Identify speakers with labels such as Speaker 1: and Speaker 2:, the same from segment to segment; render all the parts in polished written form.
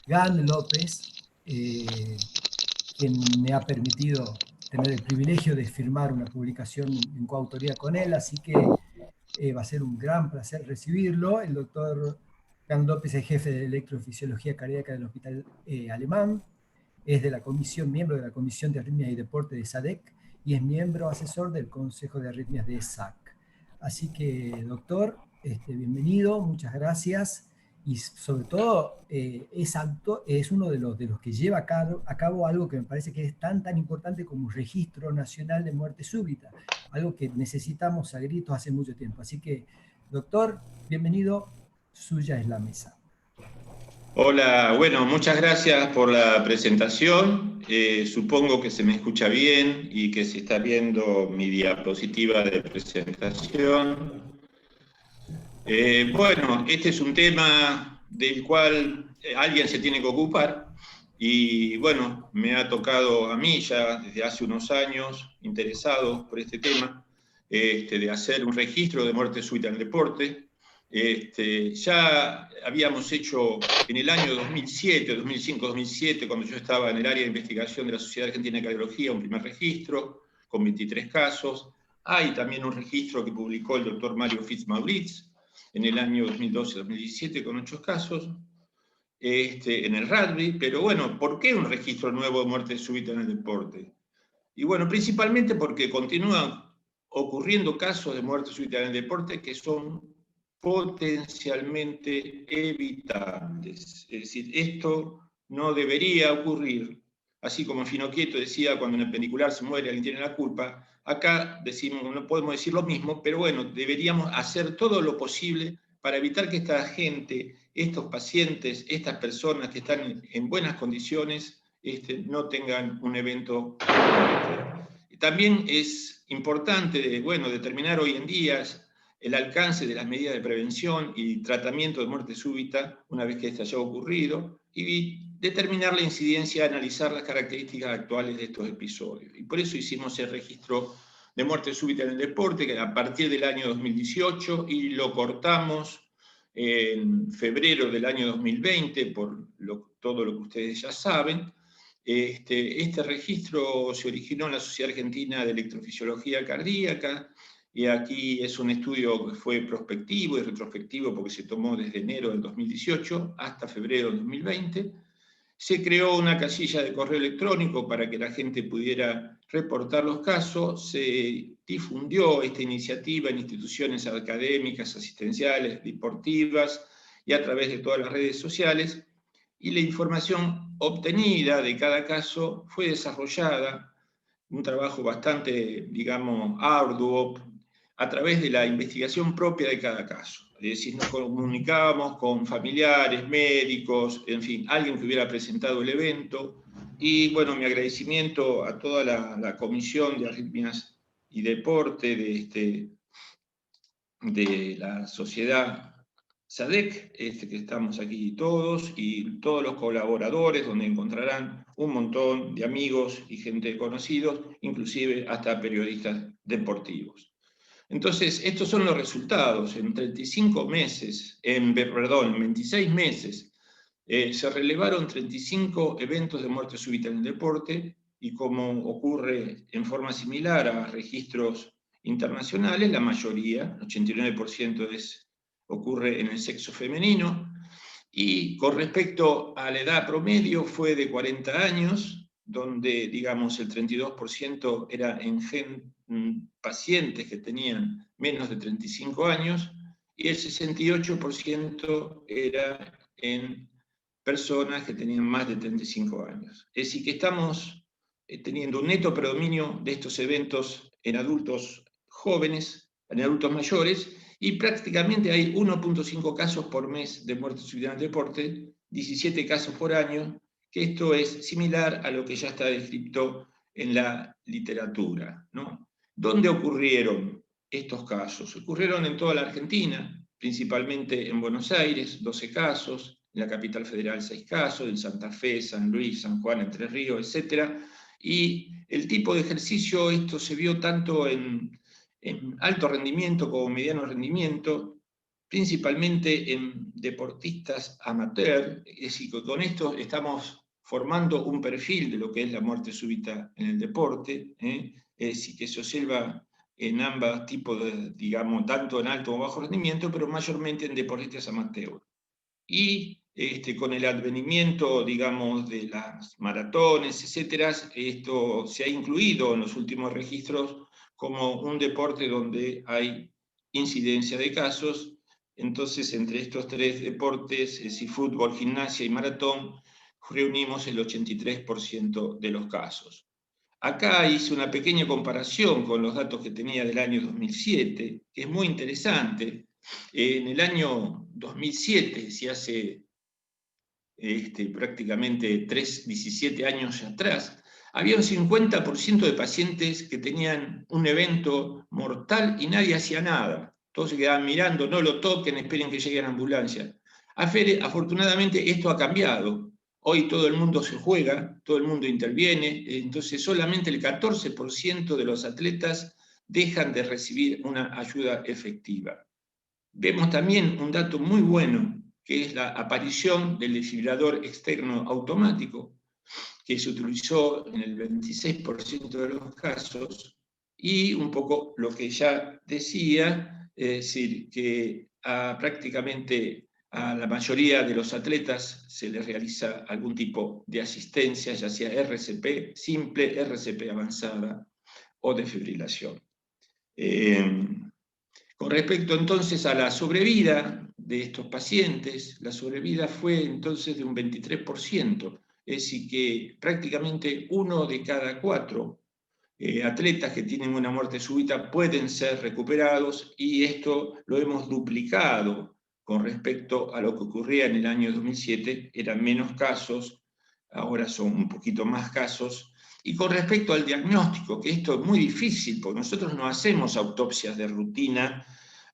Speaker 1: Gan López, quien me ha permitido tener el privilegio de firmar una publicación en coautoría con él, así que va a ser un gran placer recibirlo. El doctor Gan López es jefe de electrofisiología cardíaca del Hospital Alemán, es de la comisión, miembro de la Comisión de Arritmias y Deporte de SADEC y es miembro asesor del Consejo de Arritmias de SAC. Así que, doctor, bienvenido, muchas gracias. Y sobre todo es uno de los que lleva a cabo algo que me parece que es tan importante como un registro nacional de muerte súbita, algo que necesitamos a gritos hace mucho tiempo. Así que, doctor, bienvenido, suya es la mesa.
Speaker 2: Hola, bueno, muchas gracias por la presentación. Supongo que se me escucha bien y que se está viendo mi diapositiva de presentación. Bueno, este es un tema del cual alguien se tiene que ocupar y bueno, me ha tocado a mí ya desde hace unos años, interesado por este tema, de hacer un registro de muerte súbita en el deporte. Ya habíamos hecho en el año 2007, 2005, 2007, cuando yo estaba en el área de investigación de la Sociedad Argentina de Cardiología, un primer registro con 23 casos. Hay también un registro que publicó el doctor Mario Fitz-Mauriz en el año 2012-2017 con 8 casos en el rugby. Pero bueno, ¿por qué un registro nuevo de muerte súbita en el deporte? Y bueno, principalmente porque continúan ocurriendo casos de muerte súbita en el deporte que son potencialmente evitables. Es decir, esto no debería ocurrir. Así como Finocchieto decía, cuando en el pendicular se muere, alguien tiene la culpa. Acá decimos, no podemos decir lo mismo, pero bueno, deberíamos hacer todo lo posible para evitar que esta gente, estos pacientes, estas personas que están en buenas condiciones, no tengan un evento. También es importante, bueno, determinar hoy en día el alcance de las medidas de prevención y tratamiento de muerte súbita una vez que esto haya ocurrido y determinar la incidencia, analizar las características actuales de estos episodios. Y por eso hicimos el registro de muerte súbita en el deporte, que a partir del año 2018, y lo cortamos en febrero del año 2020, por todo lo que ustedes ya saben. Este registro se originó en la Sociedad Argentina de Electrofisiología Cardíaca, y aquí es un estudio que fue prospectivo y retrospectivo porque se tomó desde enero del 2018 hasta febrero del 2020. Se creó una casilla de correo electrónico para que la gente pudiera reportar los casos. Se difundió esta iniciativa en instituciones académicas, asistenciales, deportivas y a través de todas las redes sociales. Y la información obtenida de cada caso fue desarrollada, un trabajo bastante, digamos, arduo, a través de la investigación propia de cada caso. Es decir, nos comunicábamos con familiares, médicos, en fin, alguien que hubiera presentado el evento. Y bueno, mi agradecimiento a toda la Comisión de Arritmias y Deporte de la sociedad SADEC, que estamos aquí todos, y todos los colaboradores, donde encontrarán un montón de amigos y gente conocidos, inclusive hasta periodistas deportivos. Entonces, estos son los resultados. En 35 meses, en 26 meses, se relevaron 35 eventos de muerte súbita en el deporte, y como ocurre en forma similar a registros internacionales, la mayoría, el 89%, ocurre en el sexo femenino. Y con respecto a la edad promedio, fue de 40 años, donde, digamos, el 32% era en pacientes que tenían menos de 35 años, y el 68% era en personas que tenían más de 35 años. Es decir, que estamos teniendo un neto predominio de estos eventos en adultos jóvenes, en adultos mayores, y prácticamente hay 1.5 casos por mes de muerte súbita en el deporte, 17 casos por año, que esto es similar a lo que ya está descrito en la literatura, ¿no? ¿Dónde ocurrieron estos casos? Ocurrieron en toda la Argentina, principalmente en Buenos Aires, 12 casos, en la Capital Federal 6 casos, en Santa Fe, San Luis, San Juan, Entre Ríos, etc. Y el tipo de ejercicio, esto se vio tanto en alto rendimiento como mediano rendimiento, principalmente en deportistas amateur, es decir, que con esto estamos formando un perfil de lo que es la muerte súbita en el deporte, es decir, que se observa en ambos tipos de, digamos, tanto en alto como bajo rendimiento, pero mayormente en deportistas amateur. Y con el advenimiento, digamos, de las maratones, etcétera, esto se ha incluido en los últimos registros como un deporte donde hay incidencia de casos. Entonces, entre estos tres deportes, es decir, fútbol, gimnasia y maratón, reunimos el 83% de los casos. Acá hice una pequeña comparación con los datos que tenía del año 2007, que es muy interesante. En el año 2007, si hace prácticamente 17 años atrás, había un 50% de pacientes que tenían un evento mortal y nadie hacía nada. Todos se quedaban mirando, no lo toquen, esperen que llegue la ambulancia. Afortunadamente esto ha cambiado. Hoy todo el mundo se juega, todo el mundo interviene, entonces solamente el 14% de los atletas dejan de recibir una ayuda efectiva. Vemos también un dato muy bueno, que es la aparición del desfibrilador externo automático, que se utilizó en el 26% de los casos, y un poco lo que ya decía, es decir, que prácticamente a la mayoría de los atletas se les realiza algún tipo de asistencia, ya sea RCP simple, RCP avanzada o desfibrilación. Con respecto entonces a la sobrevida de estos pacientes, la sobrevida fue entonces de un 23%, es decir, que prácticamente 1 de cada 4 atletas que tienen una muerte súbita pueden ser recuperados, y esto lo hemos duplicado con respecto a lo que ocurría en el año 2007, eran menos casos, ahora son un poquito más casos. Y con respecto al diagnóstico, que esto es muy difícil, porque nosotros no hacemos autopsias de rutina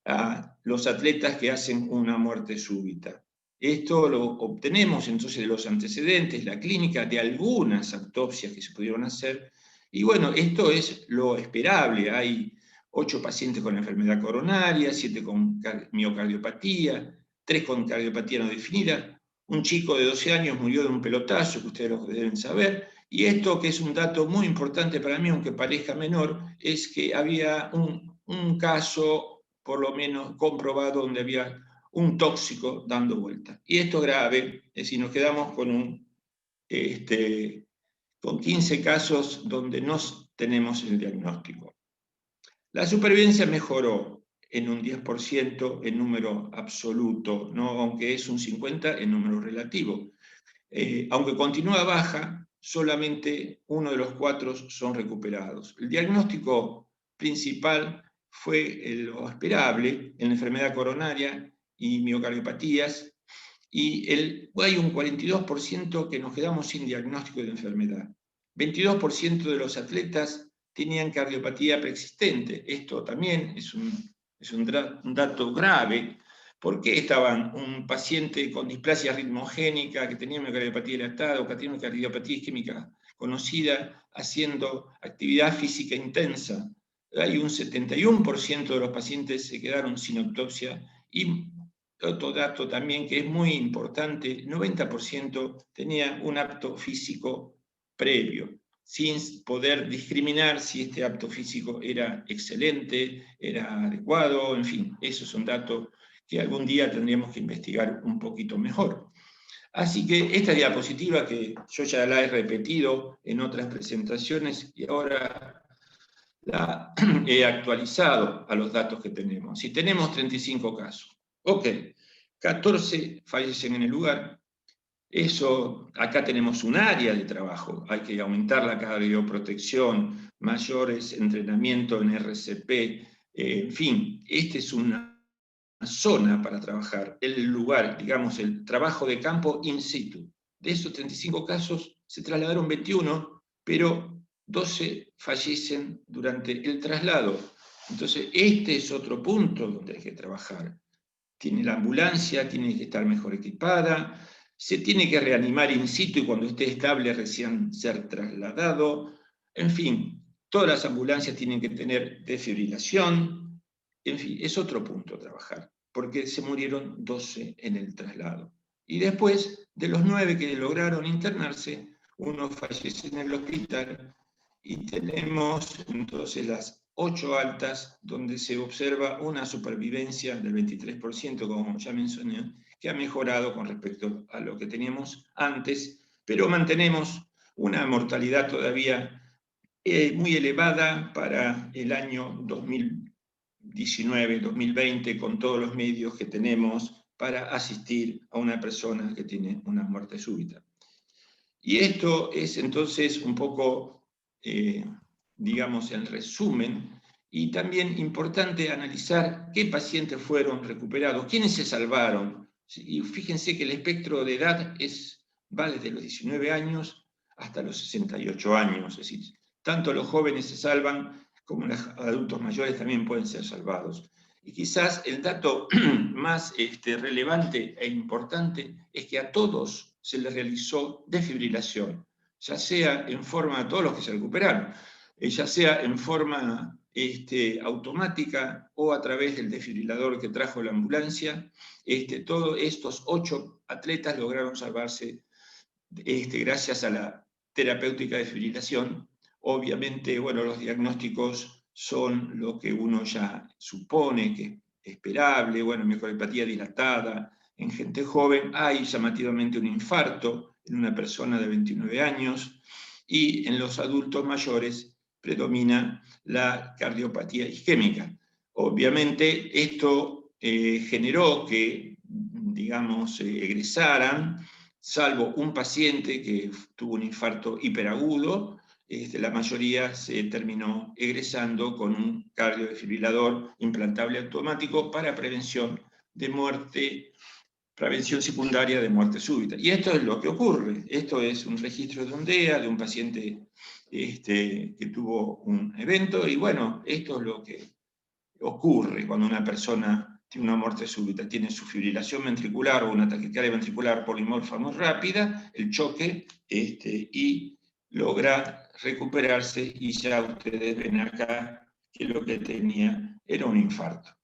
Speaker 2: a los atletas que hacen una muerte súbita. Esto lo obtenemos entonces de los antecedentes, la clínica, de algunas autopsias que se pudieron hacer. Y bueno, esto es lo esperable. Hay 8 pacientes con enfermedad coronaria, 7 con miocardiopatía, 3 con cardiopatía no definida. Un chico de 12 años murió de un pelotazo, que ustedes lo deben saber. Y esto, que es un dato muy importante para mí, aunque parezca menor, es que había un caso, por lo menos comprobado, donde había un tóxico dando vuelta. Y esto es grave, es decir, nos quedamos con con 15 casos donde no tenemos el diagnóstico. La supervivencia mejoró en un 10% en número absoluto, ¿no? Aunque es un 50% en número relativo. Aunque continúa baja, solamente 1 de los 4 son recuperados. El diagnóstico principal fue lo esperable en la enfermedad coronaria y miocardiopatías, y hay un 42% que nos quedamos sin diagnóstico de enfermedad. 22% de los atletas tenían cardiopatía preexistente. Esto también es un dato grave. ¿Por qué estaban un paciente con displasia ritmogénica, que tenía miocardiopatía dilatada o que tiene cardiopatía isquémica conocida, haciendo actividad física intensa? Hay un 71% de los pacientes se quedaron sin autopsia, y otro dato también que es muy importante, el 90% tenía un apto físico previo, sin poder discriminar si este apto físico era excelente, era adecuado, en fin, esos son datos que algún día tendríamos que investigar un poquito mejor. Así que esta diapositiva, que yo ya la he repetido en otras presentaciones y ahora la he actualizado a los datos que tenemos. Si tenemos 35 casos, ok, 14 fallecen en el lugar. Eso, acá tenemos un área de trabajo, hay que aumentar la cardioprotección, mayores entrenamiento en RCP, en fin, esta es una zona para trabajar, el lugar, digamos, el trabajo de campo in situ. De esos 35 casos se trasladaron 21, pero 12 fallecen durante el traslado. Entonces, este es otro punto donde hay que trabajar. Tiene la ambulancia, tiene que estar mejor equipada, se tiene que reanimar in situ y cuando esté estable recién ser trasladado. En fin, todas las ambulancias tienen que tener desfibrilación. En fin, es otro punto a trabajar. porque se murieron 12 en el traslado. Y después, de los 9 que lograron internarse, uno falleció en el hospital, y tenemos entonces las 8 altas, donde se observa una supervivencia del 23%, como ya mencioné, que ha mejorado con respecto a lo que teníamos antes, pero mantenemos una mortalidad todavía muy elevada para el año 2019-2020, con todos los medios que tenemos para asistir a una persona que tiene una muerte súbita. Y esto es entonces un poco, digamos, el resumen, y también importante analizar qué pacientes fueron recuperados, quiénes se salvaron. Y fíjense que el espectro de edad va desde los 19 años hasta los 68 años, es decir, tanto los jóvenes se salvan como los adultos mayores también pueden ser salvados. Y quizás el dato más relevante e importante es que a todos se les realizó desfibrilación, ya sea en forma, a todos los que se recuperaron, ya sea en forma automática o a través del desfibrilador que trajo la ambulancia. Todos estos 8 atletas lograron salvarse gracias a la terapéutica de desfibrilación. Obviamente, bueno, los diagnósticos son lo que uno ya supone que es esperable, bueno, miocardiopatía dilatada. En gente joven hay llamativamente un infarto en una persona de 29 años, y en los adultos mayores predomina la cardiopatía isquémica. Obviamente esto generó que, digamos, egresaran, salvo un paciente que tuvo un infarto hiperagudo, la mayoría se terminó egresando con un cardiodesfibrilador implantable automático para prevención de muerte, prevención secundaria de muerte súbita. Y esto es lo que ocurre. Esto es un registro de un DEA, de un paciente que tuvo un evento, y bueno, esto es lo que ocurre cuando una persona tiene una muerte súbita, tiene su fibrilación ventricular o una taquicardia ventricular polimorfa muy rápida, el choque, y logra recuperarse, y ya ustedes ven acá que lo que tenía era un infarto.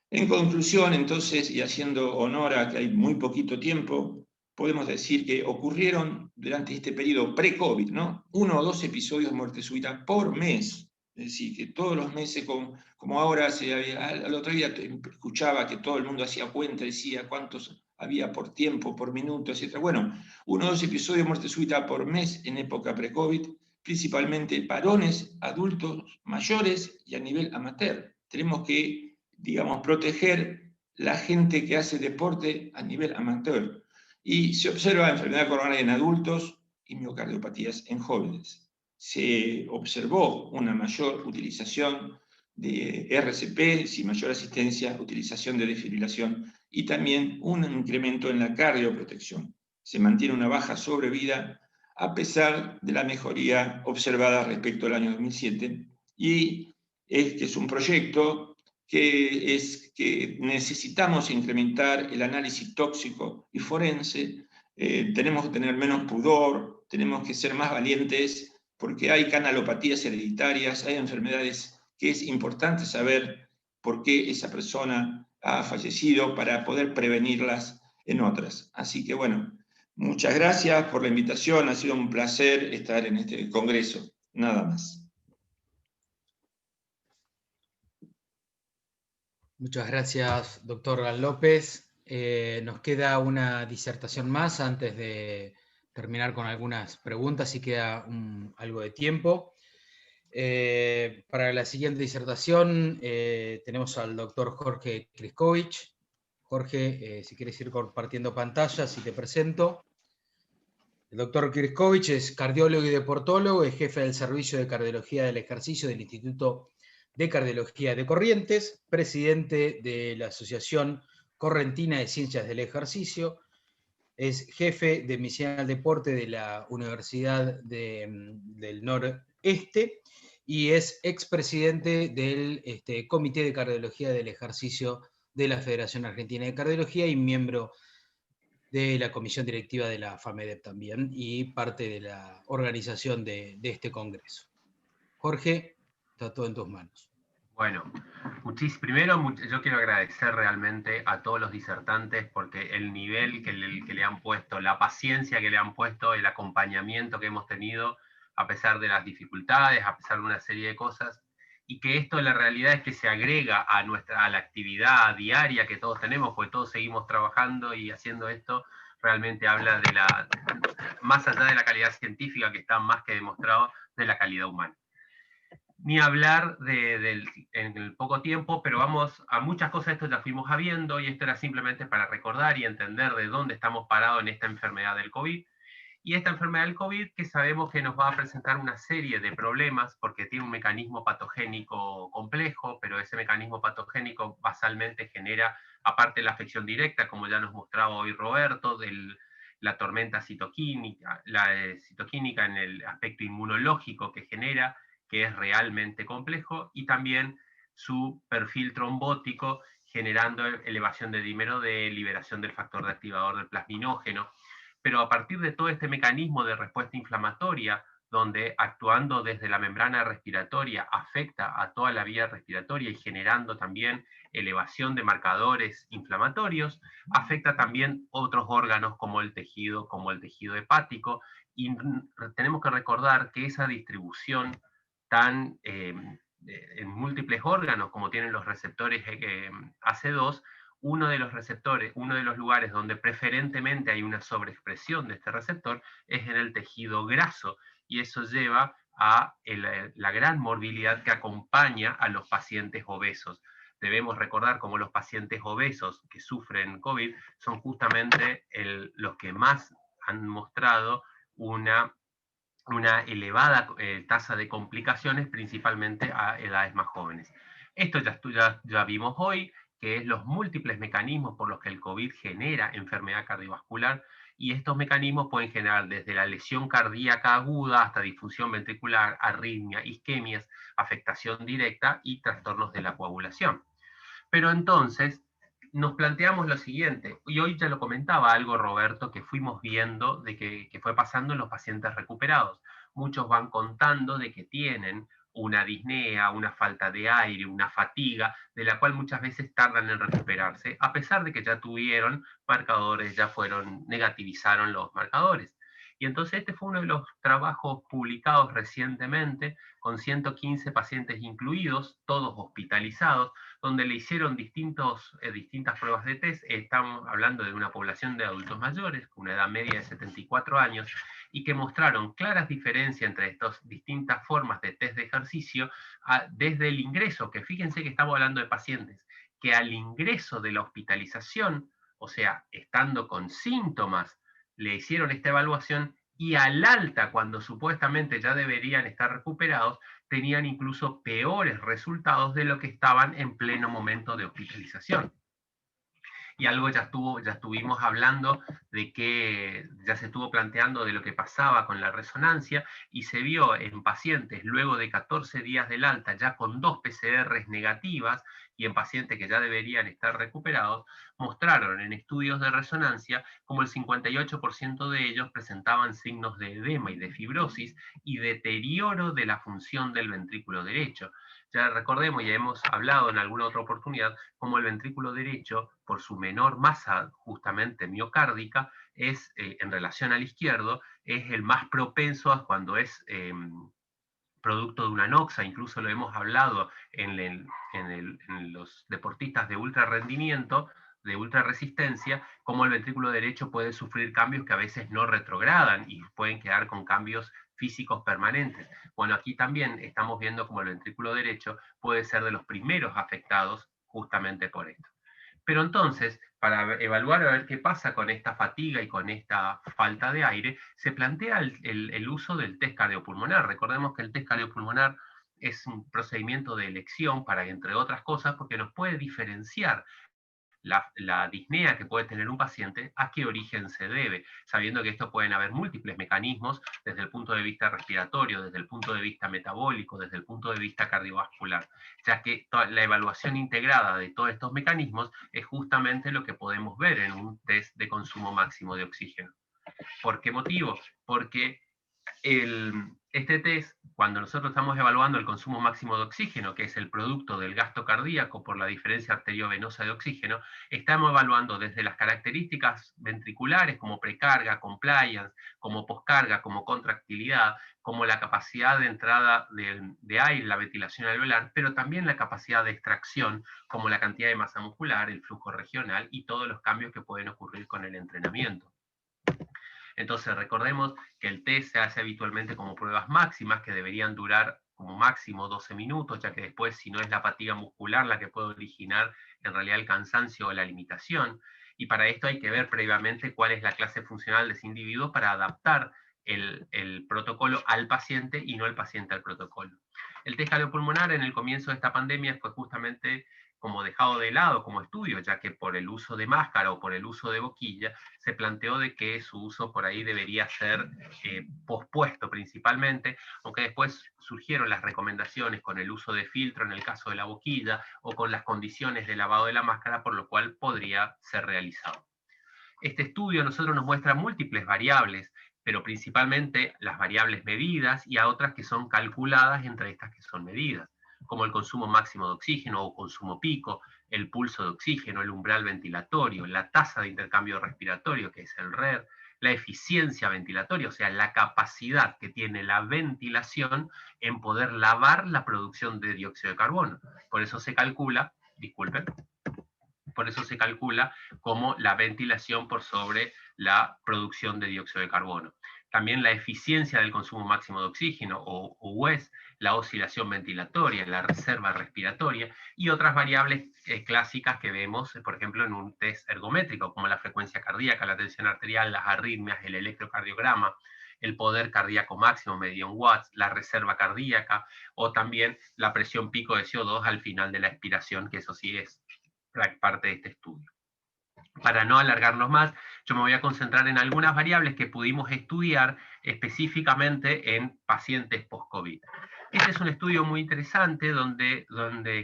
Speaker 2: En conclusión, entonces, y haciendo honor a que hay muy poquito tiempo, podemos decir que ocurrieron durante este periodo pre-COVID, ¿no?, 1 o 2 episodios de muerte súbita por mes. Es decir, que todos los meses, como ahora, al otro día escuchaba que todo el mundo hacía cuenta, decía cuántos había por tiempo, por minuto, etc. Bueno, 1 o 2 episodios de muerte súbita por mes en época pre-COVID, principalmente varones, adultos, mayores y a nivel amateur. Tenemos que, digamos, proteger la gente que hace deporte a nivel amateur. Y se observa enfermedad coronaria en adultos y miocardiopatías en jóvenes. Se observó una mayor utilización de RCP, y mayor asistencia, utilización de desfibrilación, y también un incremento en la cardioprotección. Se mantiene una baja sobrevida a pesar de la mejoría observada respecto al año 2007, y este es un proyecto que necesitamos incrementar el análisis tóxico y forense. Tenemos que tener menos pudor, tenemos que ser más valientes, porque hay canalopatías hereditarias, hay enfermedades que es importante saber por qué esa persona ha fallecido para poder prevenirlas en otras. Así que bueno, muchas gracias por la invitación, ha sido un placer estar en este congreso. Nada más.
Speaker 3: Muchas gracias, doctor Gal López. Nos queda una disertación más antes de terminar con algunas preguntas, y queda algo de tiempo. Para la siguiente disertación tenemos al doctor Jorge Kriskovich. Jorge, si quieres ir compartiendo pantalla, si te presento. El doctor Kriskovich es cardiólogo y deportólogo, es jefe del Servicio de Cardiología del Ejercicio del Instituto de Cardiología de Corrientes, presidente de la Asociación Correntina de Ciencias del Ejercicio, es jefe de Medicina del Deporte de la Universidad del Noreste, y es expresidente del Comité de Cardiología del Ejercicio de la Federación Argentina de Cardiología, y miembro de la comisión directiva de la FAMEDEP también, y parte de la organización de este congreso. Jorge, está todo en tus manos.
Speaker 4: Bueno, primero yo quiero agradecer realmente a todos los disertantes porque el nivel que le han puesto, la paciencia que le han puesto, el acompañamiento que hemos tenido, a pesar de las dificultades, a pesar de una serie de cosas, y que esto la realidad es que se agrega a la actividad diaria que todos tenemos, porque todos seguimos trabajando y haciendo esto, realmente habla de más allá de la calidad científica que está más que demostrado, de la calidad humana. Ni hablar en el poco tiempo, pero vamos a muchas cosas, esto ya fuimos viendo, y esto era simplemente para recordar y entender de dónde estamos parados en esta enfermedad del COVID. Y esta enfermedad del COVID, que sabemos que nos va a presentar una serie de problemas, porque tiene un mecanismo patogénico complejo, pero ese mecanismo patogénico basalmente genera, aparte de la afección directa, como ya nos mostraba hoy Roberto, la tormenta citoquímica, citoquímica en el aspecto inmunológico que genera, que es realmente complejo, y también su perfil trombótico, generando elevación de dímero D, liberación del factor de activador del plasminógeno. Pero a partir de todo este mecanismo de respuesta inflamatoria, donde actuando desde la membrana respiratoria afecta a toda la vía respiratoria y generando también elevación de marcadores inflamatorios, afecta también otros órganos como el tejido hepático, y tenemos que recordar que esa distribución tan en múltiples órganos como tienen los receptores AC2, uno de los receptores, uno de los lugares donde preferentemente hay una sobreexpresión de este receptor es en el tejido graso, y eso lleva a la gran morbilidad que acompaña a los pacientes obesos. Debemos recordar cómo los pacientes obesos que sufren COVID son justamente los que más han mostrado una elevada tasa de complicaciones, principalmente a edades más jóvenes. Esto ya vimos hoy, que es los múltiples mecanismos por los que el COVID genera enfermedad cardiovascular, y estos mecanismos pueden generar desde la lesión cardíaca aguda hasta disfunción ventricular, arritmia, isquemias, afectación directa y trastornos de la coagulación. Pero entonces nos planteamos lo siguiente, y hoy ya lo comentaba algo Roberto, que fuimos viendo de que fue pasando en los pacientes recuperados. Muchos van contando de que tienen una disnea, una falta de aire, una fatiga, de la cual muchas veces tardan en recuperarse, a pesar de que ya tuvieron marcadores, negativizaron los marcadores. Y entonces este fue uno de los trabajos publicados recientemente, con 115 pacientes incluidos, todos hospitalizados, donde le hicieron distintas pruebas de test. Estamos hablando de una población de adultos mayores, con una edad media de 74 años, y que mostraron claras diferencias entre estas distintas formas de test de ejercicio desde el ingreso, que fíjense que estamos hablando de pacientes que al ingreso de la hospitalización, o sea, estando con síntomas, le hicieron esta evaluación, y al alta, cuando supuestamente ya deberían estar recuperados, tenían incluso peores resultados de lo que estaban en pleno momento de hospitalización. Y algo ya estuvimos hablando de que ya se estuvo planteando de lo que pasaba con la resonancia, y se vio en pacientes luego de 14 días del alta ya con 2 PCRs negativas, y en pacientes que ya deberían estar recuperados, mostraron en estudios de resonancia como el 58% de ellos presentaban signos de edema y de fibrosis y deterioro de la función del ventrículo derecho. Ya recordemos, y hemos hablado en alguna otra oportunidad, como el ventrículo derecho, por su menor masa justamente miocárdica, es, en relación al izquierdo, es el más propenso a cuando es producto de una anoxia. Incluso lo hemos hablado en los deportistas de ultra rendimiento, de ultra resistencia, como el ventrículo derecho puede sufrir cambios que a veces no retrogradan y pueden quedar con cambios físicos permanentes. Bueno, aquí también estamos viendo como el ventrículo derecho puede ser de los primeros afectados justamente por esto. Pero entonces, para evaluar a ver qué pasa con esta fatiga y con esta falta de aire, se plantea el uso del test cardiopulmonar. Recordemos que el test cardiopulmonar es un procedimiento de elección para, entre otras cosas, porque nos puede diferenciar la disnea que puede tener un paciente, a qué origen se debe, sabiendo que esto pueden haber múltiples mecanismos desde el punto de vista respiratorio, desde el punto de vista metabólico, desde el punto de vista cardiovascular, ya que la evaluación integrada de todos estos mecanismos es justamente lo que podemos ver en un test de consumo máximo de oxígeno. ¿Por qué motivo? Porque Este test, cuando nosotros estamos evaluando el consumo máximo de oxígeno, que es el producto del gasto cardíaco por la diferencia arteriovenosa de oxígeno, estamos evaluando desde las características ventriculares como precarga, compliance, como poscarga, como contractilidad, como la capacidad de entrada de aire, la ventilación alveolar, pero también la capacidad de extracción, como la cantidad de masa muscular, el flujo regional y todos los cambios que pueden ocurrir con el entrenamiento. Entonces recordemos que el test se hace habitualmente como pruebas máximas que deberían durar como máximo 12 minutos, ya que después si no es la fatiga muscular la que puede originar en realidad el cansancio o la limitación, y para esto hay que ver previamente cuál es la clase funcional de ese individuo para adaptar el protocolo al paciente y no el paciente al protocolo. El test cardiopulmonar en el comienzo de esta pandemia fue justamente como dejado de lado como estudio, ya que por el uso de máscara o por el uso de boquilla, se planteó de que su uso por ahí debería ser pospuesto principalmente, aunque después surgieron las recomendaciones con el uso de filtro en el caso de la boquilla, o con las condiciones de lavado de la máscara, por lo cual podría ser realizado. Este estudio a nosotros nos muestra múltiples variables, pero principalmente las variables medidas y a otras que son calculadas entre estas que son medidas, como el consumo máximo de oxígeno o consumo pico, el pulso de oxígeno, el umbral ventilatorio, la tasa de intercambio respiratorio, que es el RER, la eficiencia ventilatoria, o sea, la capacidad que tiene la ventilación en poder lavar la producción de dióxido de carbono. Por eso se calcula, disculpen, por eso se calcula como la ventilación por sobre la producción de dióxido de carbono. También la eficiencia del consumo máximo de oxígeno, o UES, la oscilación ventilatoria, la reserva respiratoria, y otras variables clásicas que vemos, por ejemplo, en un test ergométrico, como la frecuencia cardíaca, la tensión arterial, las arritmias, el electrocardiograma, el poder cardíaco máximo medido en watts, la reserva cardíaca, o también la presión pico de CO2 al final de la expiración, que eso sí es parte de este estudio. Para no alargarnos más, yo me voy a concentrar en algunas variables que pudimos estudiar específicamente en pacientes post-COVID. Este es un estudio muy interesante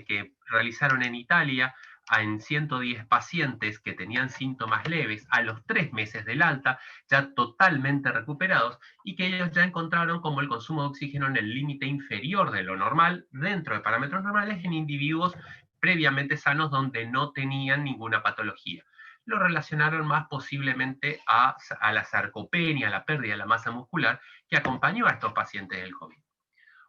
Speaker 4: que realizaron en Italia en 110 pacientes que tenían síntomas leves a los 3 meses del alta, ya totalmente recuperados, y que ellos ya encontraron como el consumo de oxígeno en el límite inferior de lo normal, dentro de parámetros normales, en individuos previamente sanos donde no tenían ninguna patología. Lo relacionaron más posiblemente a la sarcopenia, a la pérdida de la masa muscular que acompañó a estos pacientes del COVID.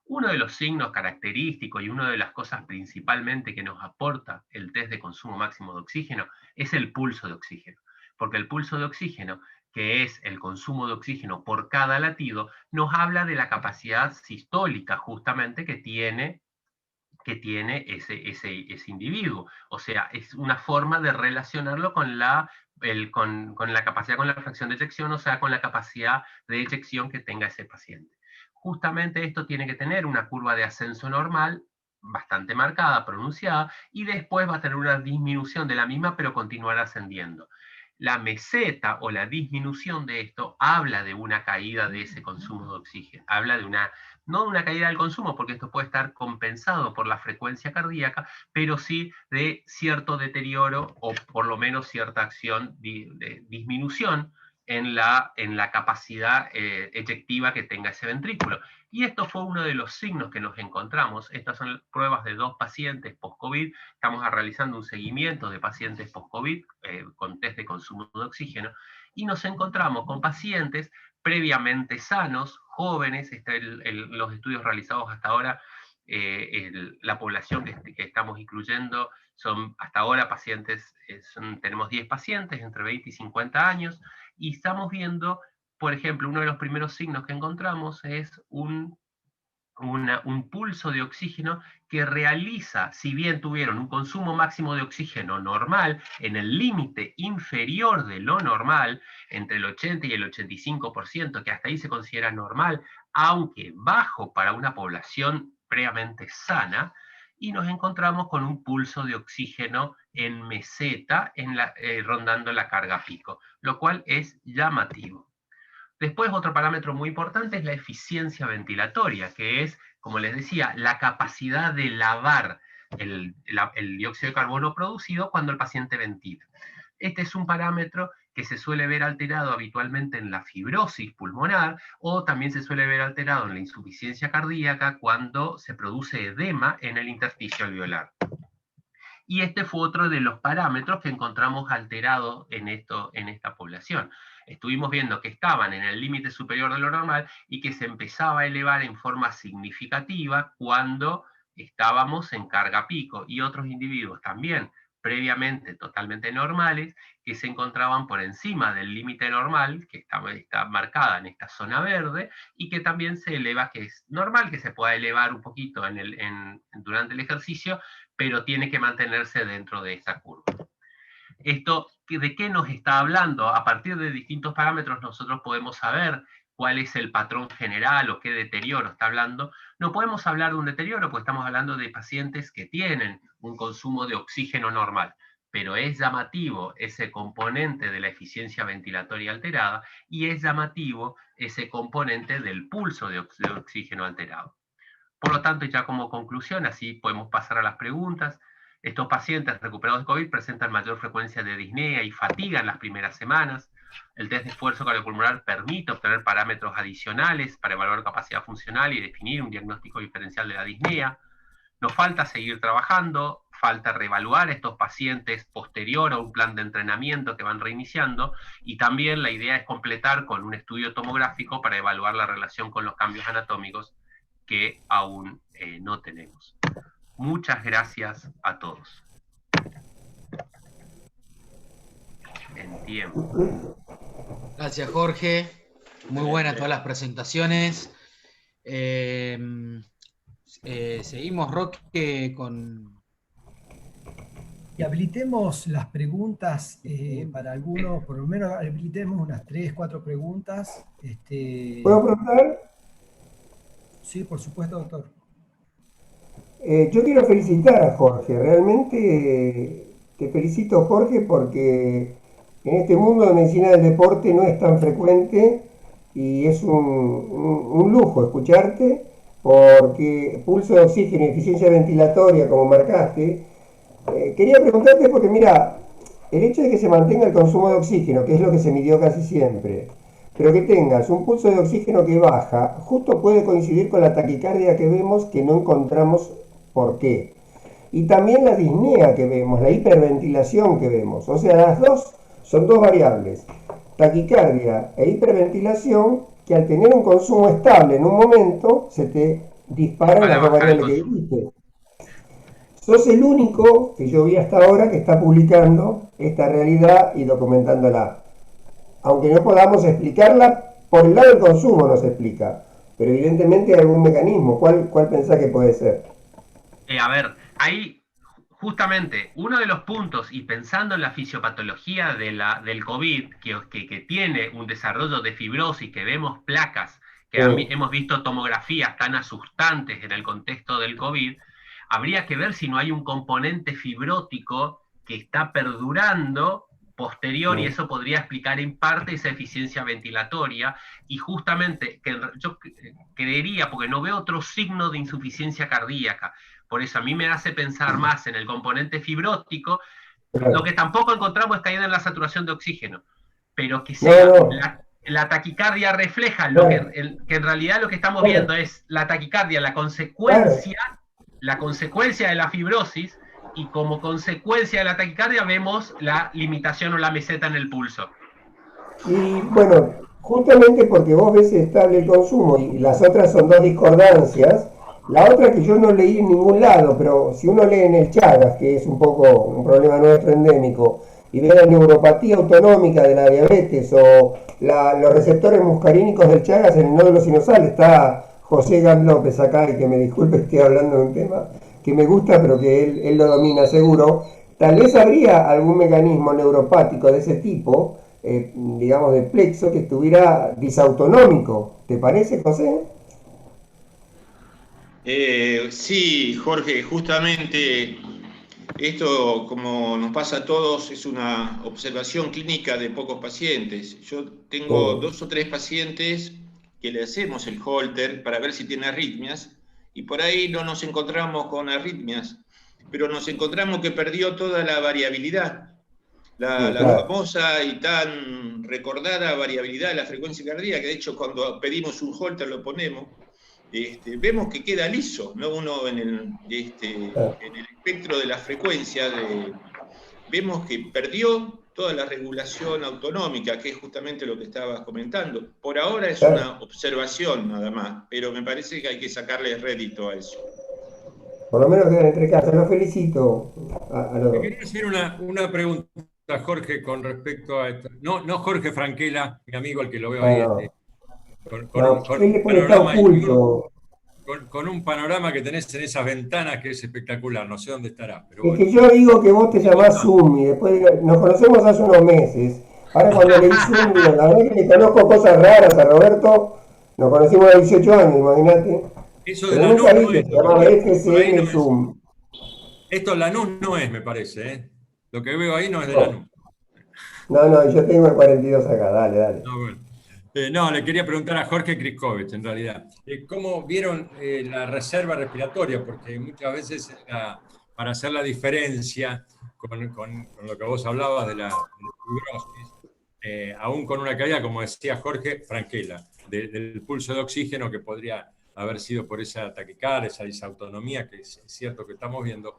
Speaker 4: Uno de los signos característicos y una de las cosas principalmente que nos aporta el test de consumo máximo de oxígeno es el pulso de oxígeno, porque el pulso de oxígeno, que es el consumo de oxígeno por cada latido, nos habla de la capacidad sistólica justamente que tiene ese individuo. O sea, es una forma de relacionarlo con la capacidad, con la fracción de eyección, o sea, con la capacidad de eyección que tenga ese paciente. Justamente esto tiene que tener una curva de ascenso normal, bastante marcada, pronunciada, y después va a tener una disminución de la misma, pero continuará ascendiendo. La meseta o la disminución de esto habla de una caída de ese consumo de oxígeno, habla de no de una caída del consumo, porque esto puede estar compensado por la frecuencia cardíaca, pero sí de cierto deterioro o por lo menos cierta acción de disminución en la capacidad eyectiva que tenga ese ventrículo. Y esto fue uno de los signos que nos encontramos. Estas son pruebas de 2 pacientes post-COVID. Estamos realizando un seguimiento de pacientes post-COVID con test de consumo de oxígeno, y nos encontramos con pacientes previamente sanos, jóvenes. Los estudios realizados hasta ahora, la población que estamos incluyendo son hasta ahora pacientes, tenemos 10 pacientes entre 20 y 50 años, y estamos viendo, por ejemplo, uno de los primeros signos que encontramos es un pulso de oxígeno que realiza, si bien tuvieron un consumo máximo de oxígeno normal, en el límite inferior de lo normal, entre el 80 y el 85%, que hasta ahí se considera normal, aunque bajo para una población previamente sana, y nos encontramos con un pulso de oxígeno en meseta, rondando la carga pico, lo cual es llamativo. Después, otro parámetro muy importante es la eficiencia ventilatoria, que es, como les decía, la capacidad de lavar el dióxido de carbono producido cuando el paciente ventila. Este es un parámetro que se suele ver alterado habitualmente en la fibrosis pulmonar, o también se suele ver alterado en la insuficiencia cardíaca cuando se produce edema en el intersticio alveolar. Y este fue otro de los parámetros que encontramos alterados en esta población. Estuvimos viendo que estaban en el límite superior de lo normal y que se empezaba a elevar en forma significativa cuando estábamos en carga pico, y otros individuos también previamente totalmente normales que se encontraban por encima del límite normal, que está marcada en esta zona verde, y que también se eleva, que es normal que se pueda elevar un poquito durante el ejercicio, pero tiene que mantenerse dentro de esa curva. Esto, ¿de qué nos está hablando? A partir de distintos parámetros nosotros podemos saber cuál es el patrón general o qué deterioro está hablando. No podemos hablar de un deterioro porque estamos hablando de pacientes que tienen un consumo de oxígeno normal, pero es llamativo ese componente de la eficiencia ventilatoria alterada y es llamativo ese componente del pulso de oxígeno alterado. Por lo tanto, ya como conclusión, así podemos pasar a las preguntas. Estos pacientes recuperados de COVID presentan mayor frecuencia de disnea y fatiga en las primeras semanas. El test de esfuerzo cardiopulmonar permite obtener parámetros adicionales para evaluar capacidad funcional y definir un diagnóstico diferencial de la disnea. Nos falta seguir trabajando, falta reevaluar a estos pacientes posterior a un plan de entrenamiento que van reiniciando, y también la idea es completar con un estudio tomográfico para evaluar la relación con los cambios anatómicos que aún no tenemos. Muchas gracias a todos. En tiempo.
Speaker 3: Gracias, Jorge. Muy buenas todas las presentaciones. Seguimos, Roque, con...
Speaker 1: Y habilitemos las preguntas para algunos, por lo menos habilitemos unas 3, 4 preguntas.
Speaker 5: ¿Puedo preguntar?
Speaker 1: Sí, por supuesto, doctor.
Speaker 5: Yo quiero felicitar a Jorge, realmente te felicito, Jorge, porque en este mundo de medicina del deporte no es tan frecuente y es un lujo escucharte, porque pulso de oxígeno y eficiencia ventilatoria, como marcaste, quería preguntarte porque mira, el hecho de que se mantenga el consumo de oxígeno, que es lo que se midió casi siempre, pero que tengas un pulso de oxígeno que baja, justo puede coincidir con la taquicardia que vemos, que no encontramos por qué. Y también la disnea que vemos, la hiperventilación que vemos. O sea, las dos son dos variables, taquicardia e hiperventilación, que al tener un consumo estable en un momento, se te disparan las dos variables que dijiste. Sos el único que yo vi hasta ahora que está publicando esta realidad y documentándola. Aunque no podamos explicarla, por el lado del consumo no se explica, pero evidentemente hay algún mecanismo. ¿Cuál pensás que puede ser?
Speaker 4: A ver, ahí justamente uno de los puntos, y pensando en la fisiopatología del COVID, que tiene un desarrollo de fibrosis, que vemos placas, que hemos visto tomografías tan asustantes en el contexto del COVID, habría que ver si no hay un componente fibrótico que está perdurando posterior, y eso podría explicar en parte esa eficiencia ventilatoria, y justamente que yo creería, porque no veo otro signo de insuficiencia cardíaca, por eso a mí me hace pensar más en el componente fibrótico. Lo que tampoco encontramos es caída en la saturación de oxígeno, pero que sea la taquicardia refleja que en realidad lo que estamos viendo es la taquicardia, la consecuencia de la fibrosis, y como consecuencia de la taquicardia vemos la limitación o la meseta en el pulso.
Speaker 5: Y bueno, justamente porque vos ves estable el consumo y las otras son dos discordancias, la otra que yo no leí en ningún lado, pero si uno lee en el Chagas, que es un poco un problema nuestro endémico, y ve la neuropatía autonómica de la diabetes o los receptores muscarínicos del Chagas en el nódulo sinusal, está José Gam López acá, y que me disculpe, estoy hablando de un tema que me gusta, pero que él lo domina seguro. Tal vez habría algún mecanismo neuropático de ese tipo, digamos de plexo, que estuviera disautonómico. ¿Te parece, José?
Speaker 2: Sí, Jorge, justamente esto, como nos pasa a todos, es una observación clínica de pocos pacientes. Yo tengo 2 o 3 pacientes que le hacemos el Holter para ver si tiene arritmias, y por ahí no nos encontramos con arritmias, pero nos encontramos que perdió toda la variabilidad. la famosa y tan recordada variabilidad de la frecuencia cardíaca, que de hecho cuando pedimos un Holter lo ponemos, vemos que queda liso, ¿no? Uno en el espectro de la frecuencia, vemos que perdió toda la regulación autonómica, que es justamente lo que estabas comentando. Por ahora es una observación nada más, pero me parece que hay que sacarle rédito a eso.
Speaker 5: Por lo menos quedan entre casas. Los felicito a los dos.
Speaker 6: Quería hacer una pregunta, Jorge, con respecto a esto. No Jorge Franquela, mi amigo, el que lo veo ahí. Con un panorama que tenés en esas ventanas que es espectacular, no sé dónde estará. Pero bueno.
Speaker 5: Es que yo digo que vos te llamás Zoom y después nos conocemos hace unos meses. Ahora cuando leí Zoom, digo, la verdad que le conozco cosas raras a Roberto. Nos conocimos a 18 años, imagínate.
Speaker 6: Eso de Lanús no es.
Speaker 5: Se llamaba FCN Zoom.
Speaker 6: Esto Lanús no es, me parece, ¿eh? Lo que veo ahí no es de Lanús.
Speaker 5: No, yo tengo el 42 acá, dale.
Speaker 6: No, bueno. No, le quería preguntar a Jorge Kriskovich, en realidad. ¿Cómo vieron la reserva respiratoria? Porque muchas veces, para hacer la diferencia con lo que vos hablabas de la fibrosis, aún con una caída, como decía Jorge, Franquela, del pulso de oxígeno, que podría haber sido por esa taquicardia, esa disautonomía, que es cierto que estamos viendo,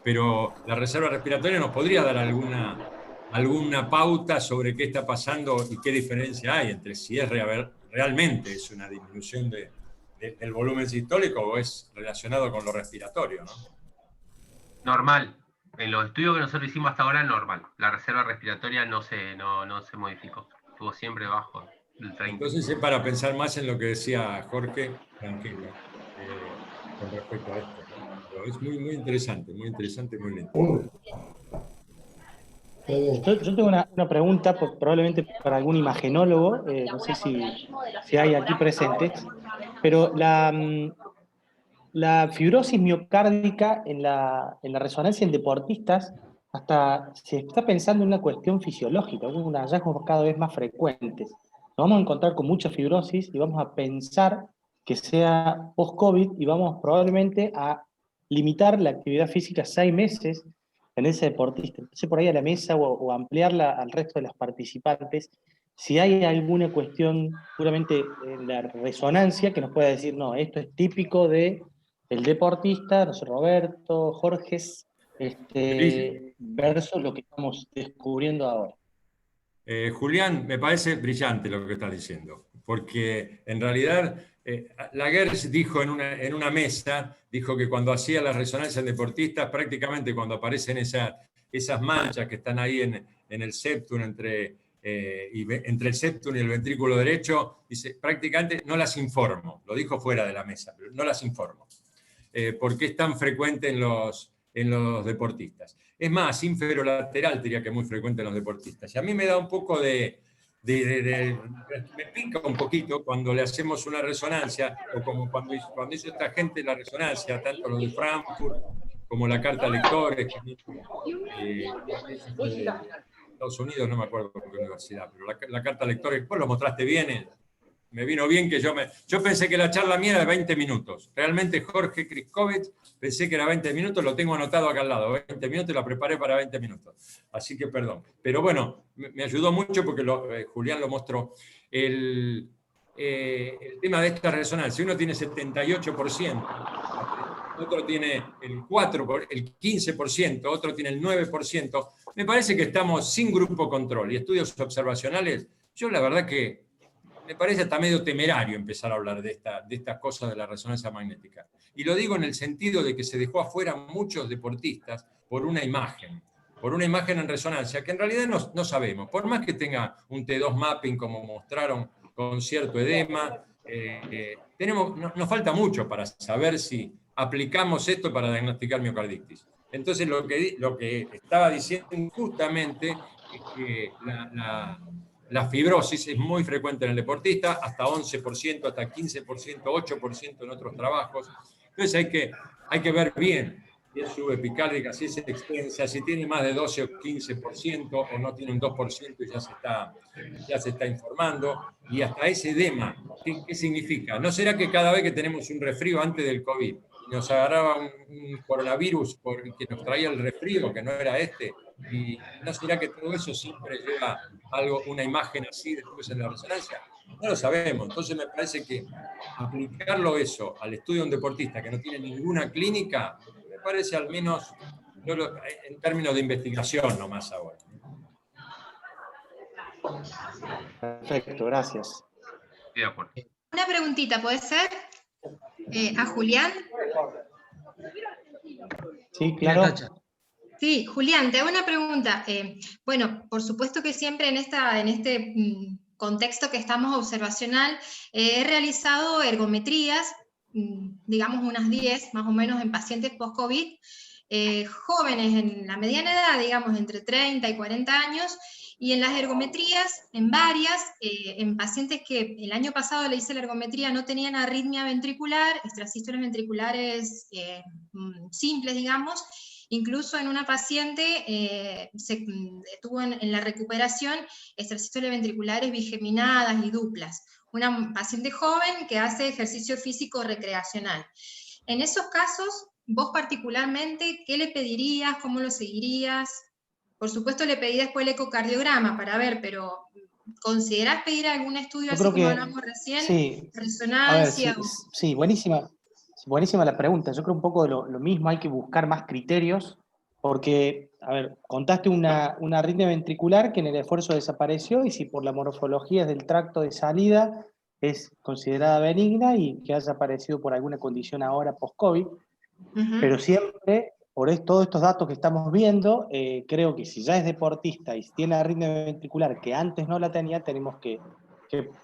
Speaker 6: pero la reserva respiratoria nos podría dar alguna pauta sobre qué está pasando y qué diferencia hay entre si es realmente es una disminución del volumen sistólico o es relacionado con lo respiratorio, ¿no?
Speaker 4: Normal. En los estudios que nosotros hicimos hasta ahora, normal. La reserva respiratoria no se modificó. Estuvo siempre bajo el 30.
Speaker 6: Entonces es para pensar más en lo que decía Jorge Franquela con respecto a esto, ¿no? Pero es muy interesante, muy lindo.
Speaker 7: Yo tengo una pregunta, probablemente para algún imagenólogo, no sé si hay aquí presentes, pero la fibrosis miocárdica en la resonancia en deportistas, hasta se está pensando en una cuestión fisiológica, unos hallazgos cada vez más frecuentes. Nos vamos a encontrar con mucha fibrosis y vamos a pensar que sea post-COVID y vamos probablemente a limitar la actividad física 6 meses en ese deportista. Entonces por ahí a la mesa o ampliarla al resto de los participantes, si hay alguna cuestión puramente en la resonancia que nos pueda decir, no, esto es típico del deportista, no sé, Roberto, Jorge, versus lo que estamos descubriendo ahora.
Speaker 6: Julián, me parece brillante lo que estás diciendo, porque en realidad Laguerre dijo en una mesa, dijo que cuando hacía las resonancias en deportistas, prácticamente cuando aparecen esas manchas que están ahí en el septum, entre el septum y el ventrículo derecho, dice, prácticamente no las informo, lo dijo fuera de la mesa, pero no las informo, porque es tan frecuente en los deportistas. Es más, inferolateral diría que es muy frecuente en los deportistas. Y a mí me da un poco me pica un poquito cuando le hacemos una resonancia, o como cuando hizo esta gente la resonancia, tanto los de Frankfurt como la carta lectores, Estados Unidos, no me acuerdo por qué universidad, pero la carta lectores, vos lo mostraste bien, me vino bien que yo pensé que la charla mía era de 20 minutos. Realmente Jorge Kriskovich pensé que era 20 minutos, lo tengo anotado acá al lado, 20 minutos y la preparé para 20 minutos. Así que perdón. Pero bueno, me ayudó mucho porque Julián lo mostró. El tema de esta resonancia, uno tiene 78%, otro tiene el 15%, otro tiene el 9%. Me parece que estamos sin grupo control y estudios observacionales. Yo la verdad que me parece hasta medio temerario empezar a hablar de estas cosas de la resonancia magnética. Y lo digo en el sentido de que se dejó afuera muchos deportistas por una imagen en resonancia, que en realidad no sabemos. Por más que tenga un T2 mapping, como mostraron, con cierto edema, nos falta mucho para saber si aplicamos esto para diagnosticar miocarditis. Entonces, lo que estaba diciendo justamente es que la fibrosis es muy frecuente en el deportista, hasta 11%, hasta 15%, 8% en otros trabajos. Entonces hay que ver bien si es subepicárdica, si es extensa, si tiene más de 12 o 15% o no tiene un 2% y ya se está informando. Y hasta ese edema, ¿qué significa? ¿No será que cada vez que tenemos un resfrío antes del COVID, nos agarraba un coronavirus que nos traía el resfrío, que no era ¿Y no será que todo eso siempre lleva algo, una imagen así después en la resonancia? No lo sabemos. Entonces me parece que aplicarlo eso al estudio de un deportista que no tiene ninguna clínica, me parece al menos en términos de investigación nomás ahora.
Speaker 7: Perfecto, gracias.
Speaker 4: Estoy de acuerdo.
Speaker 8: Una preguntita, ¿puede ser? ¿A Julián?
Speaker 7: Sí, claro.
Speaker 8: Sí, Julián, te hago una pregunta. Bueno, por supuesto que siempre en este contexto que estamos observacional, he realizado ergometrías, digamos unas 10 más o menos en pacientes post-COVID, jóvenes en la mediana edad, digamos entre 30 y 40 años, y en las ergometrías, en varias, en pacientes que el año pasado le hice la ergometría no tenían arritmia ventricular, extrasístoles ventriculares simples, digamos. Incluso en una paciente se tuvo en la recuperación extrasístoles ventriculares bigeminadas y duplas. Una paciente joven que hace ejercicio físico recreacional. En esos casos, vos particularmente, ¿qué le pedirías? ¿Cómo lo seguirías? Por supuesto le pedí después el ecocardiograma para ver, pero ¿considerás pedir algún estudio
Speaker 7: Yo
Speaker 8: así
Speaker 7: creo
Speaker 8: como
Speaker 7: que
Speaker 8: hablamos recién?
Speaker 7: sí.
Speaker 8: Resonancia.
Speaker 7: A ver, sí, buenísima la pregunta. Yo creo un poco de lo mismo, hay que buscar más criterios, porque, a ver, contaste una arritmia ventricular que en el esfuerzo desapareció, y si por la morfología del tracto de salida es considerada benigna y que haya aparecido por alguna condición ahora post-COVID, pero siempre, todos estos datos que estamos viendo, creo que si ya es deportista y si tiene arritmia ventricular que antes no la tenía, tenemos que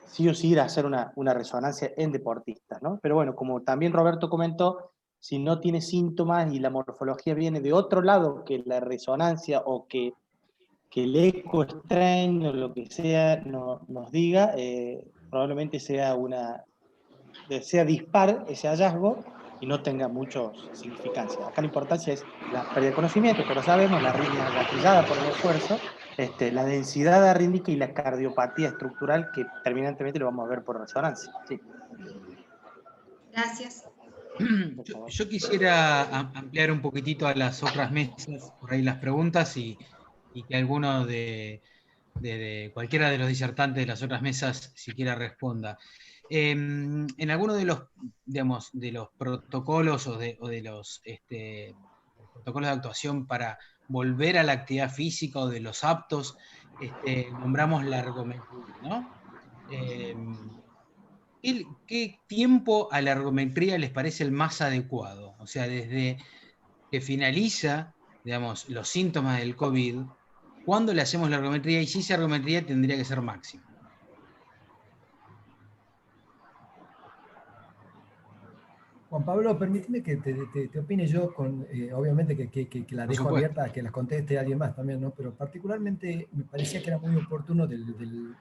Speaker 7: sí o sí ir a hacer una resonancia en deportistas, ¿no? Pero bueno, como también Roberto comentó, si no tiene síntomas y la morfología viene de otro lado que la resonancia o que el eco extraño o lo que sea nos diga, probablemente sea dispar ese hallazgo y no tenga mucha significancia. Acá la importancia es la pérdida de conocimiento, que lo sabemos, la arritmia gatillada por el esfuerzo, la densidad arrítmica y la cardiopatía estructural, que terminantemente lo vamos a ver por resonancia. Sí.
Speaker 8: Gracias.
Speaker 3: Yo quisiera ampliar un poquitito a las otras mesas, por ahí las preguntas, y que alguno de cualquiera de los disertantes de las otras mesas siquiera responda. En alguno de los, digamos, de los protocolos o de los protocolos de actuación para volver a la actividad física o de los aptos, nombramos la ergometría, ¿no? ¿Qué tiempo a la ergometría les parece el más adecuado? O sea, desde que finaliza, digamos, los síntomas del COVID, ¿cuándo le hacemos la ergometría? Y si esa ergometría tendría que ser máxima.
Speaker 1: Juan Pablo, permíteme que te opine yo, obviamente que la dejo abierta a que las conteste alguien más también, ¿no? Pero particularmente me parecía que era muy oportuno del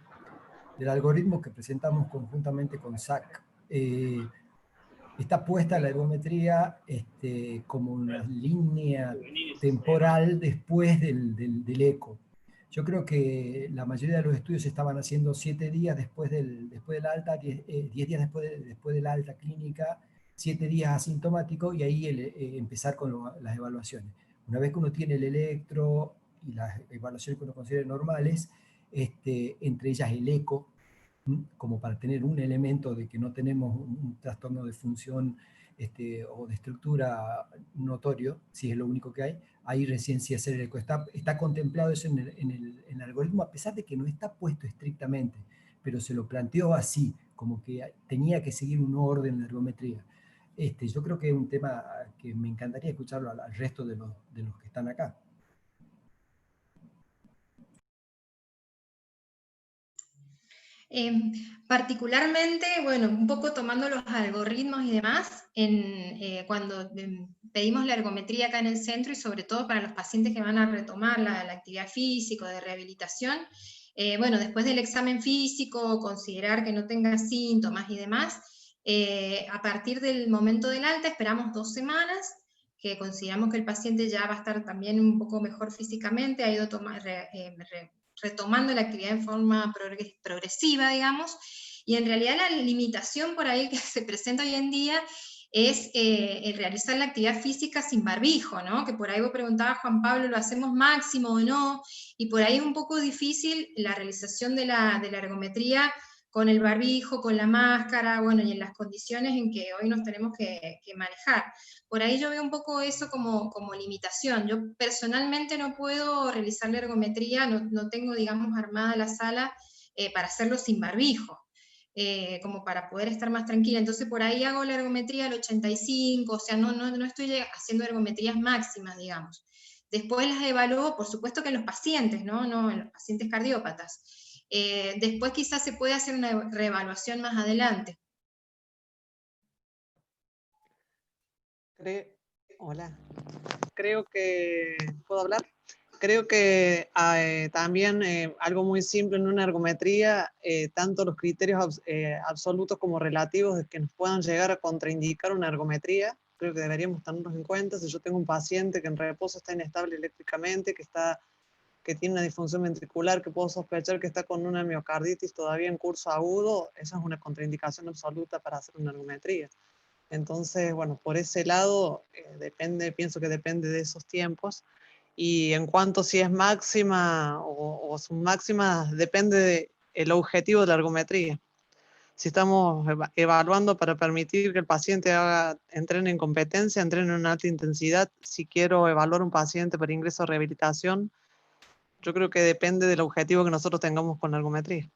Speaker 1: algoritmo que presentamos conjuntamente con SAC. Está puesta la ergometría como una línea temporal después del eco. Yo creo que la mayoría de los estudios se estaban haciendo 7 días después del alta, 10 días después de la alta clínica, 7 días asintomático, y ahí empezar con las evaluaciones. Una vez que uno tiene el electro y las evaluaciones que uno considera normales, entre ellas el eco, como para tener un elemento de que no tenemos un trastorno de función o de estructura notorio, si es lo único que hay, ahí recién sí hacer el eco. Está contemplado eso en el algoritmo, a pesar de que no está puesto estrictamente, pero se lo planteó así, como que tenía que seguir un orden de ergometría. Yo creo que es un tema que me encantaría escucharlo al resto de los que están acá.
Speaker 8: Particularmente, bueno, un poco tomando los algoritmos y demás, cuando pedimos la ergometría acá en el centro, y sobre todo para los pacientes que van a retomar la actividad física de rehabilitación, bueno, después del examen físico, considerar que no tenga síntomas y demás, a partir del momento del alta esperamos 2 semanas, que consideramos que el paciente ya va a estar también un poco mejor físicamente, ha ido retomando la actividad en forma progresiva, digamos, y en realidad la limitación por ahí que se presenta hoy en día es el realizar la actividad física sin barbijo, ¿no? Que por ahí vos preguntabas, Juan Pablo, ¿lo hacemos máximo o no? Y por ahí es un poco difícil la realización de la ergometría con el barbijo, con la máscara, bueno, y en las condiciones en que hoy nos tenemos que manejar. Por ahí yo veo un poco eso como limitación. Yo personalmente no puedo realizar la ergometría, no tengo, digamos, armada la sala para hacerlo sin barbijo. Como para poder estar más tranquila. Entonces por ahí hago la ergometría al 85, o sea, no estoy haciendo ergometrías máximas, digamos. Después las evalúo, por supuesto que en los pacientes, ¿no? En los pacientes cardiópatas. Después quizás se puede hacer una reevaluación más adelante.
Speaker 9: Hola. Creo que... ¿Puedo hablar? Creo que también algo muy simple en una ergometría, tanto los criterios absolutos como relativos que nos puedan llegar a contraindicar una ergometría, creo que deberíamos tenerlos en cuenta. Si yo tengo un paciente que en reposo está inestable eléctricamente, que tiene una disfunción ventricular, que puedo sospechar que está con una miocarditis todavía en curso agudo, esa es una contraindicación absoluta para hacer una ergometría. Entonces, bueno, por ese lado, pienso que depende de esos tiempos. Y en cuanto si es máxima o submáxima, depende del objetivo de la ergometría. Si estamos evaluando para permitir que el paciente entrene en competencia, entrene en una alta intensidad, si quiero evaluar un paciente para ingreso a rehabilitación, yo creo que depende del objetivo que nosotros tengamos con la ergometría.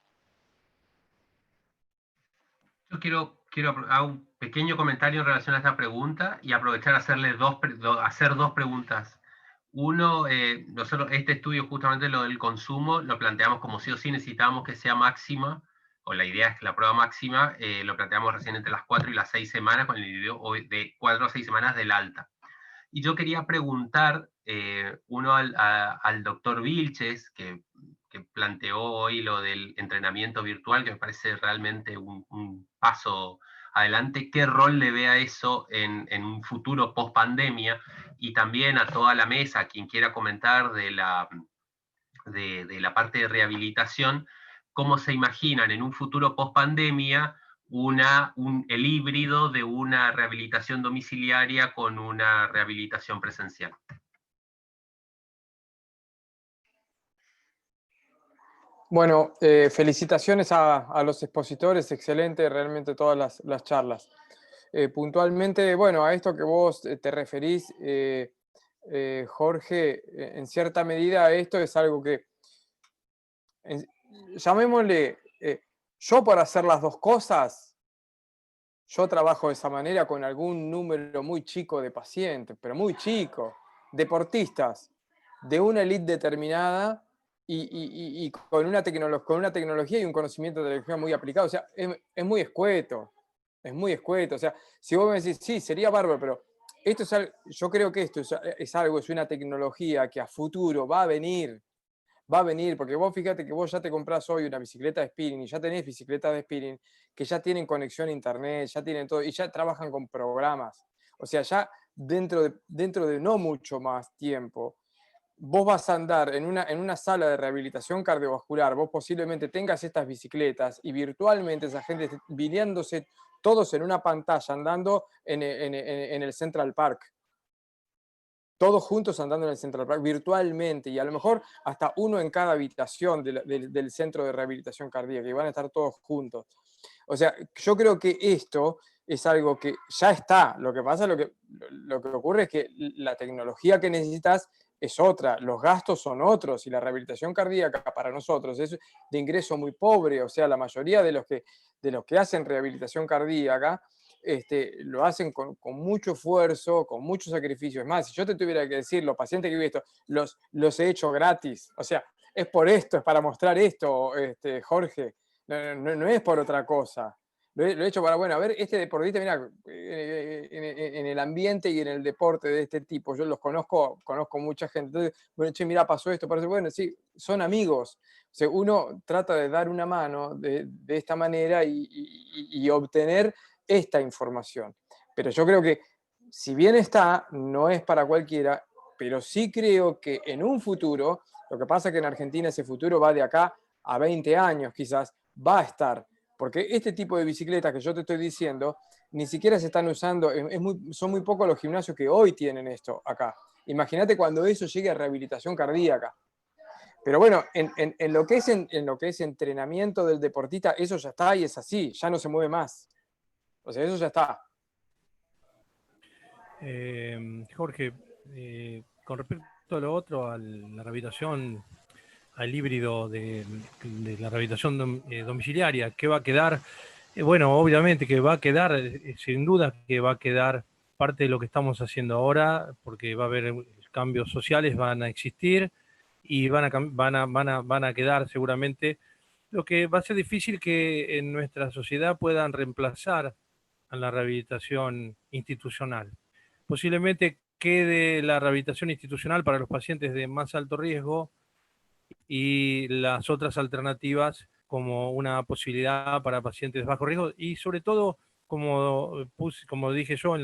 Speaker 4: Yo quiero hacer un pequeño comentario en relación a esta pregunta y aprovechar a hacer dos preguntas. Uno, nosotros este estudio, justamente lo del consumo, lo planteamos como sí o sí necesitamos que sea máxima, o la idea es que la prueba máxima, lo planteamos recién entre las 4 y las 6 semanas, con el video de 4 a 6 semanas del alta. Y yo quería preguntar, uno al doctor Vilches, que planteó hoy lo del entrenamiento virtual, que me parece realmente un paso adelante. ¿Qué rol le ve a eso en un futuro post pandemia? Y también a toda la mesa, quien quiera comentar de la parte de rehabilitación, ¿cómo se imaginan en un futuro post pandemia el híbrido de una rehabilitación domiciliaria con una rehabilitación presencial?
Speaker 10: Bueno, felicitaciones a los expositores, excelente realmente todas las charlas. Puntualmente, bueno, a esto que vos te referís, Jorge, en cierta medida esto es algo que, llamémosle, yo para hacer las dos cosas, yo trabajo de esa manera con algún número muy chico de pacientes, pero muy chico, deportistas de una elite determinada, y con una tecnología y un conocimiento de tecnología muy aplicado. O sea, es muy escueto, o sea, si vos me decís, sí, sería bárbaro, pero esto es algo, yo creo que esto es una tecnología que a futuro va a venir, porque vos fíjate que vos ya te comprás hoy una bicicleta de spinning y ya tenés bicicletas de spinning que ya tienen conexión a internet, ya tienen todo, y ya trabajan con programas. O sea, ya dentro de no mucho más tiempo, vos vas a andar en una sala de rehabilitación cardiovascular, vos posiblemente tengas estas bicicletas y virtualmente esa gente viniéndose todos en una pantalla, andando en el Central Park. Todos juntos andando en el Central Park, virtualmente, y a lo mejor hasta uno en cada habitación del centro de rehabilitación cardíaca, y van a estar todos juntos. O sea, yo creo que esto es algo que ya está. Lo que pasa, lo que ocurre es que la tecnología que necesitas es otra, los gastos son otros, y la rehabilitación cardíaca para nosotros es de ingreso muy pobre. O sea, la mayoría de los que hacen rehabilitación cardíaca lo hacen con mucho esfuerzo, con mucho sacrificio. Es más, si yo te tuviera que decir, los pacientes que he visto, los he hecho gratis. O sea, es por esto, es para mostrar esto, Jorge. No es por otra cosa. Lo he hecho para, bueno, a ver, este deportista, mira, en el ambiente y en el deporte de este tipo, yo los conozco mucha gente. Entonces, bueno, che, mira, pasó esto, parece, bueno, sí, son amigos. O sea, uno trata de dar una mano de esta manera y obtener esta información. Pero yo creo que, si bien no es para cualquiera, pero sí creo que en un futuro, lo que pasa es que en Argentina ese futuro va de acá a 20 años quizás, va a estar, Porque este tipo de bicicletas que yo te estoy diciendo, ni siquiera se están usando, son muy pocos los gimnasios que hoy tienen esto acá. Imagínate cuando eso llegue a rehabilitación cardíaca. Pero bueno, en lo que es entrenamiento del deportista, eso ya está y es así, ya no se mueve más. O sea, eso ya está.
Speaker 11: Jorge, con respecto a lo otro, a la rehabilitación, al híbrido de la rehabilitación domiciliaria, ¿qué va a quedar? Bueno, obviamente que va a quedar, sin duda que va a quedar parte de lo que estamos haciendo ahora, porque va a haber cambios sociales, van a existir y van a quedar seguramente. Lo que va a ser difícil que en nuestra sociedad puedan reemplazar a la rehabilitación institucional. Posiblemente quede la rehabilitación institucional para los pacientes de más alto riesgo y las otras alternativas como una posibilidad para pacientes de bajo riesgo y sobre todo, como dije yo en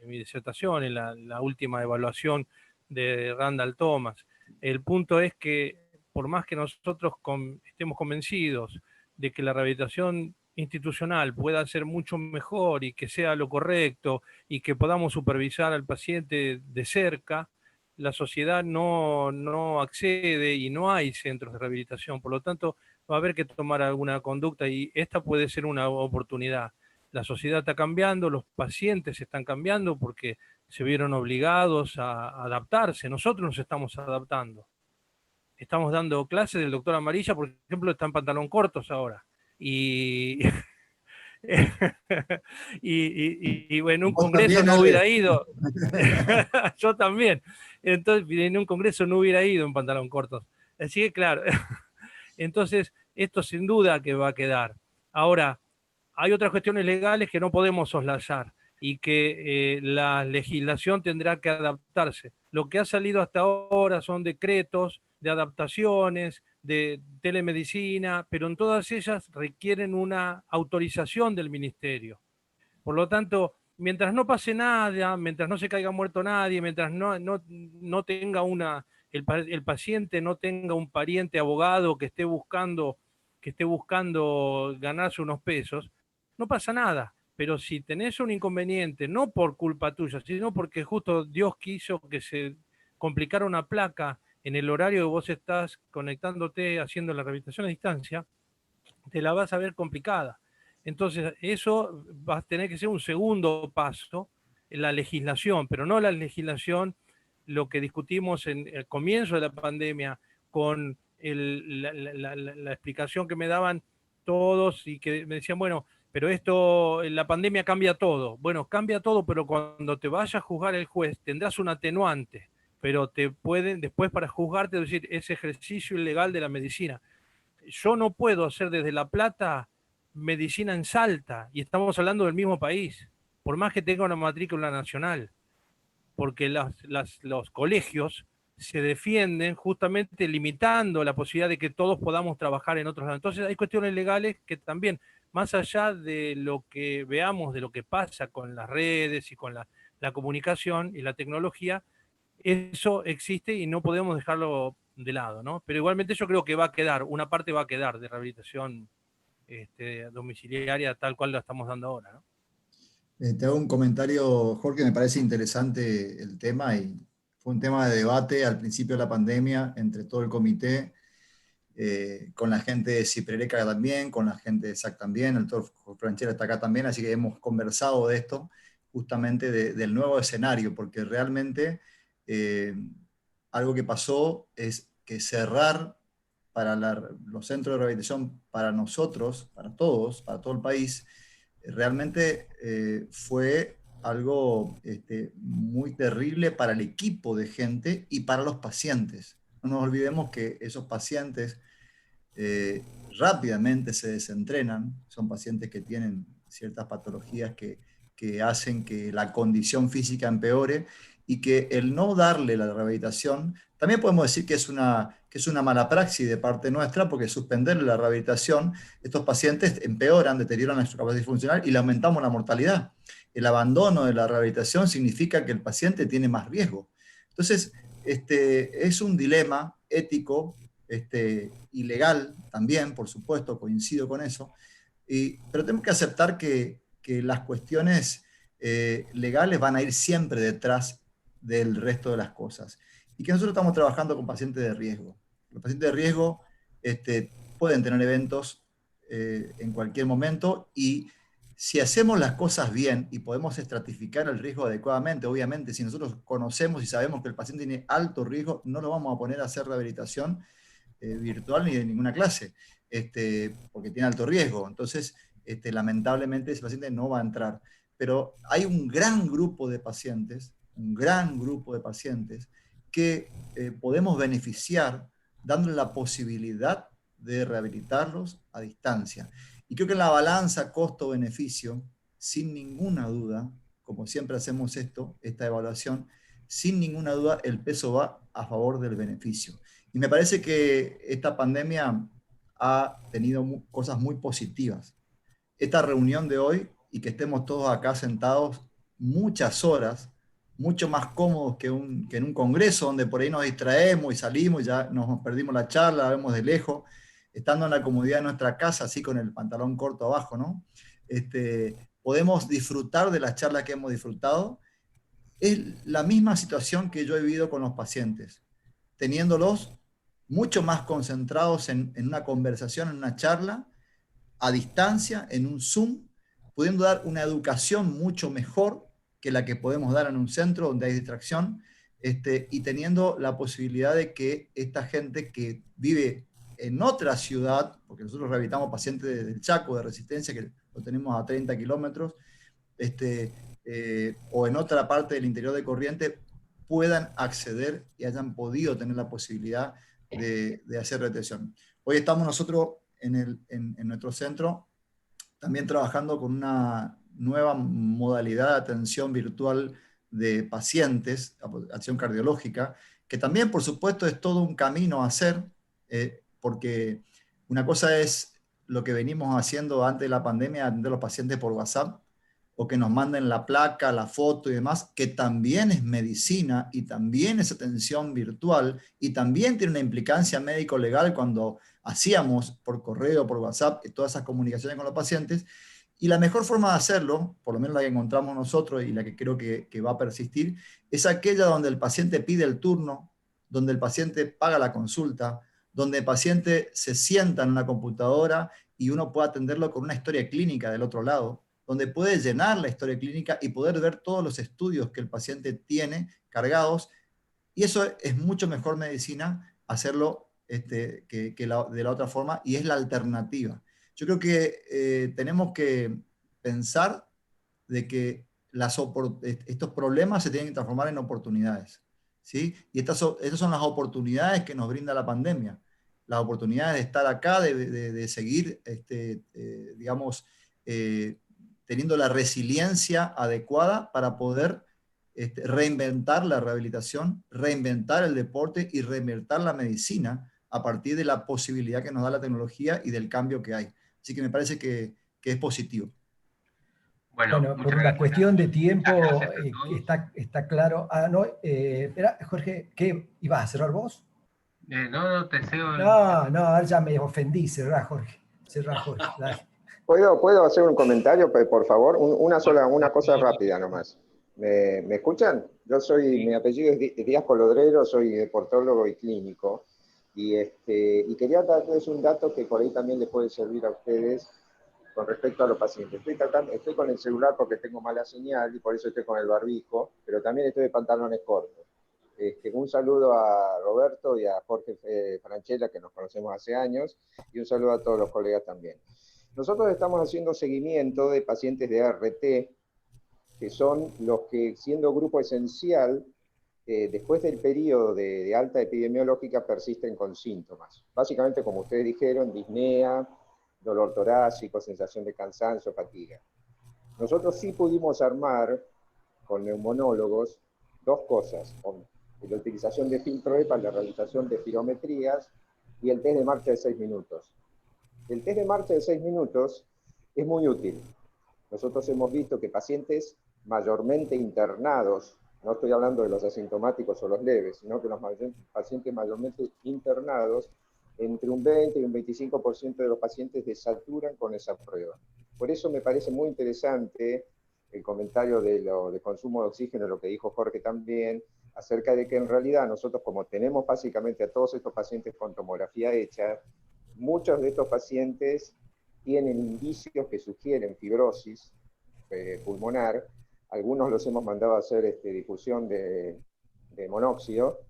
Speaker 11: mi disertación, en la última evaluación de Randall Thomas, el punto es que por más que nosotros estemos convencidos de que la rehabilitación institucional pueda ser mucho mejor y que sea lo correcto y que podamos supervisar al paciente de cerca, la sociedad no accede y no hay centros de rehabilitación. Por lo tanto, va a haber que tomar alguna conducta y esta puede ser una oportunidad. La sociedad está cambiando, los pacientes están cambiando porque se vieron obligados a adaptarse. Nosotros nos estamos adaptando. Estamos dando clases del doctor Amarilla, por ejemplo, está en pantalón cortos ahora. Y bueno, en un congreso no hubiera ido. Yo también. Entonces, en un congreso no hubiera ido en pantalón cortos. Así que, claro. Entonces, esto sin duda que va a quedar. Ahora, hay otras cuestiones legales que no podemos soslayar y que la legislación tendrá que adaptarse. Lo que ha salido hasta ahora son decretos de adaptaciones, de telemedicina, pero en todas ellas requieren una autorización del ministerio. Por lo tanto, mientras no pase nada, mientras no se caiga muerto nadie, mientras no tenga el paciente no tenga un pariente abogado que esté buscando ganarse unos pesos, no pasa nada. Pero si tenés un inconveniente, no por culpa tuya, sino porque justo Dios quiso que se complicara una placa en el horario que vos estás conectándote, haciendo la rehabilitación a distancia, te la vas a ver complicada. Entonces, eso va a tener que ser un segundo paso en la legislación, pero no la legislación, lo que discutimos en el comienzo de la pandemia, con la explicación que me daban todos y que me decían, bueno, pero esto, la pandemia cambia todo. Bueno, cambia todo, pero cuando te vaya a juzgar el juez, tendrás un atenuante, pero te pueden después para juzgarte decir, es ejercicio ilegal de la medicina. Yo no puedo hacer desde La Plata medicina en Salta, y estamos hablando del mismo país, por más que tenga una matrícula nacional, porque los colegios se defienden justamente limitando la posibilidad de que todos podamos trabajar en otros lados. Entonces hay cuestiones legales que también, más allá de lo que veamos, de lo que pasa con las redes y con la comunicación y la tecnología, eso existe y no podemos dejarlo de lado, ¿no? Pero igualmente yo creo que va a quedar, una parte va a quedar de rehabilitación domiciliaria tal cual la estamos dando ahora, ¿no?
Speaker 12: Te hago un comentario, Jorge, me parece interesante el tema y fue un tema de debate al principio de la pandemia entre todo el comité, con la gente de Ciprereca también, con la gente de SAC también, el doctor Franchella está acá también, así que hemos conversado de esto, justamente del nuevo escenario, porque realmente algo que pasó es que cerrar para los centros de rehabilitación para nosotros, para todos, para todo el país, realmente fue algo muy terrible para el equipo de gente y para los pacientes. No nos olvidemos que esos pacientes rápidamente se desentrenan, son pacientes que tienen ciertas patologías que hacen que la condición física empeore y que el no darle la rehabilitación, también podemos decir que es una mala praxis de parte nuestra, porque suspenderle la rehabilitación, estos pacientes empeoran, deterioran su capacidad funcional y le aumentamos la mortalidad. El abandono de la rehabilitación significa que el paciente tiene más riesgo. Entonces, es un dilema ético ilegal también, por supuesto, coincido con eso, pero tenemos que aceptar que las cuestiones legales van a ir siempre detrás del resto de las cosas. Y que nosotros estamos trabajando con pacientes de riesgo. Los pacientes de riesgo pueden tener eventos en cualquier momento, y si hacemos las cosas bien y podemos estratificar el riesgo adecuadamente, obviamente, si nosotros conocemos y sabemos que el paciente tiene alto riesgo, no lo vamos a poner a hacer rehabilitación virtual ni de ninguna clase, porque tiene alto riesgo. Entonces, lamentablemente ese paciente no va a entrar. Pero hay un gran grupo de pacientes que podemos beneficiar dándole la posibilidad de rehabilitarlos a distancia. Y creo que en la balanza costo-beneficio, sin ninguna duda, como siempre hacemos esta evaluación, sin ninguna duda el peso va a favor del beneficio. Y me parece que esta pandemia ha tenido cosas muy positivas. Esta reunión de hoy, y que estemos todos acá sentados muchas horas, mucho más cómodos que en un congreso, donde por ahí nos distraemos y salimos, ya nos perdimos la charla, la vemos de lejos, estando en la comodidad de nuestra casa, así con el pantalón corto abajo, ¿no? Podemos disfrutar de las charlas que hemos disfrutado. Es la misma situación que yo he vivido con los pacientes, teniéndolos mucho más concentrados en una conversación, en una charla, a distancia, en un Zoom, pudiendo dar una educación mucho mejor que la que podemos dar en un centro donde hay distracción, y teniendo la posibilidad de que esta gente que vive en otra ciudad, porque nosotros rehabilitamos pacientes del Chaco, de Resistencia, que lo tenemos a 30 kilómetros, o en otra parte del interior de Corrientes, puedan acceder y hayan podido tener la posibilidad de hacer rehabilitación. Hoy estamos nosotros en nuestro centro también trabajando con una nueva modalidad de atención virtual de pacientes, acción cardiológica, que también, por supuesto, es todo un camino a hacer, porque una cosa es lo que venimos haciendo antes de la pandemia, atender a los pacientes por WhatsApp, o que nos manden la placa, la foto y demás, que también es medicina y también es atención virtual y también tiene una implicancia médico-legal cuando hacíamos por correo, por WhatsApp, todas esas comunicaciones con los pacientes. Y la mejor forma de hacerlo, por lo menos la que encontramos nosotros y la que creo que va a persistir, es aquella donde el paciente pide el turno, donde el paciente paga la consulta, donde el paciente se sienta en una computadora y uno puede atenderlo con una historia clínica del otro lado, donde puede llenar la historia clínica y poder ver todos los estudios que el paciente tiene cargados. Y eso es mucho mejor medicina, hacerlo de la otra forma, y es la alternativa. Yo creo que tenemos que pensar de que estos problemas se tienen que transformar en oportunidades, ¿sí? Y estas son las oportunidades que nos brinda la pandemia. Las oportunidades de estar acá, de seguir, digamos, teniendo la resiliencia adecuada para poder reinventar la rehabilitación, reinventar el deporte y reinventar la medicina a partir de la posibilidad que nos da la tecnología y del cambio que hay. Así que me parece que es positivo.
Speaker 1: Bueno, por una cuestión de tiempo está claro. Espera, Jorge, ¿qué? ¿Ibas a cerrar vos?
Speaker 4: No, te cedo.
Speaker 1: No, ahora ya me ofendí. Cerrá, Jorge. Dale.
Speaker 13: ¿Puedo hacer un comentario, por favor? Una cosa rápida nomás. ¿Me escuchan? Mi apellido es Díaz Colodrero, soy deportólogo y clínico. Y quería darles un dato que por ahí también les puede servir a ustedes con respecto a los pacientes. Estoy con el celular porque tengo mala señal y por eso estoy con el barbijo, pero también estoy de pantalones cortos. Un saludo a Roberto y a Jorge Franchella, que nos conocemos hace años, y un saludo a todos los colegas también. Nosotros estamos haciendo seguimiento de pacientes de ART, que son los que, siendo grupo esencial, después del periodo de alta epidemiológica, persisten con síntomas. Básicamente, como ustedes dijeron, disnea, dolor torácico, sensación de cansancio, fatiga. Nosotros sí pudimos armar con neumonólogos dos cosas: la utilización de filtro EPA, la realización de espirometrías y el test de marcha de 6 minutos. El test de marcha de 6 minutos es muy útil. Nosotros hemos visto que pacientes mayormente internados, no estoy hablando de los asintomáticos o los leves, sino que los pacientes mayormente internados entre un 20 y un 25% de los pacientes desaturan con esa prueba. Por eso me parece muy interesante el comentario de consumo de oxígeno, lo que dijo Jorge también, acerca de que en realidad nosotros, como tenemos básicamente a todos estos pacientes con tomografía hecha, muchos de estos pacientes tienen indicios que sugieren fibrosis pulmonar. Algunos los hemos mandado a hacer difusión de monóxido,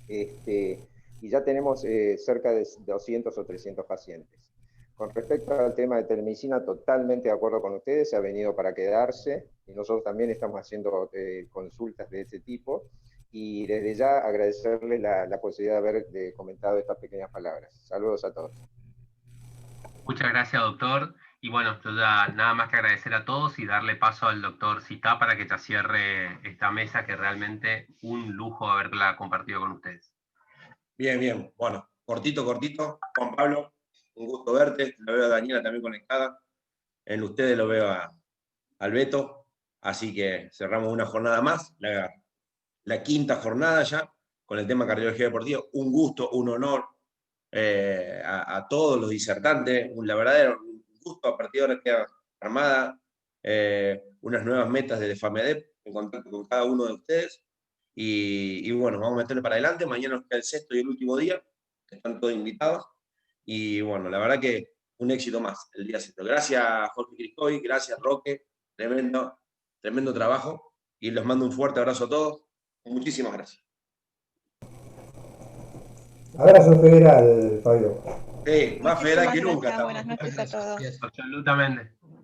Speaker 13: y ya tenemos cerca de 200 o 300 pacientes. Con respecto al tema de telemedicina, totalmente de acuerdo con ustedes, se ha venido para quedarse, y nosotros también estamos haciendo consultas de ese tipo, y desde ya agradecerles la posibilidad de haber comentado estas pequeñas palabras. Saludos a todos.
Speaker 4: Muchas gracias, doctor. Y bueno, yo ya nada más que agradecer a todos y darle paso al doctor Citá para que ya cierre esta mesa, que realmente un lujo haberla compartido con ustedes.
Speaker 14: Bien, bien. Bueno, cortito. Juan Pablo, un gusto verte. La veo a Daniela también conectada. En ustedes lo veo al Beto. Así que cerramos una jornada más, la quinta jornada ya, con el tema cardiología deportiva. Un gusto, un honor a todos los disertantes. La verdad, un gusto. A partir de ahora queda armada unas nuevas metas de FAMEDEP en contacto con cada uno de ustedes. Y bueno, vamos a meterle para adelante. Mañana nos queda el sexto y el último día. Están todos invitados. Y bueno, la verdad que un éxito más el día sexto. Gracias, Jorge Criscovi. Gracias, Roque. Tremendo trabajo. Y les mando un fuerte abrazo a todos. Muchísimas gracias.
Speaker 5: Abrazo federal, Pablo.
Speaker 14: Sí, más federal que nunca.
Speaker 15: Buenas noches a todos.
Speaker 4: Absolutamente.